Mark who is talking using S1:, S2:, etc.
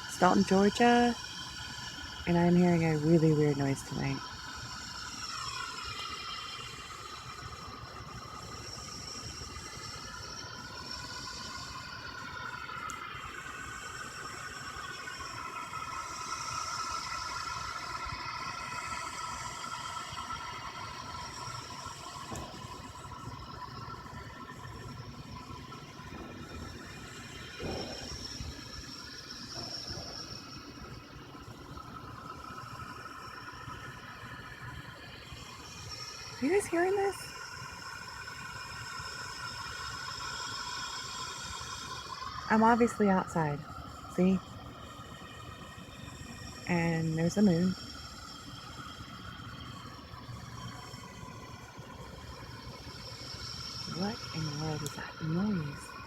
S1: Staunton, Georgia, and I'm hearing a really weird noise tonight. Are you guys hearing this? I'm obviously outside. See? And there's a moon. What in the world is that noise?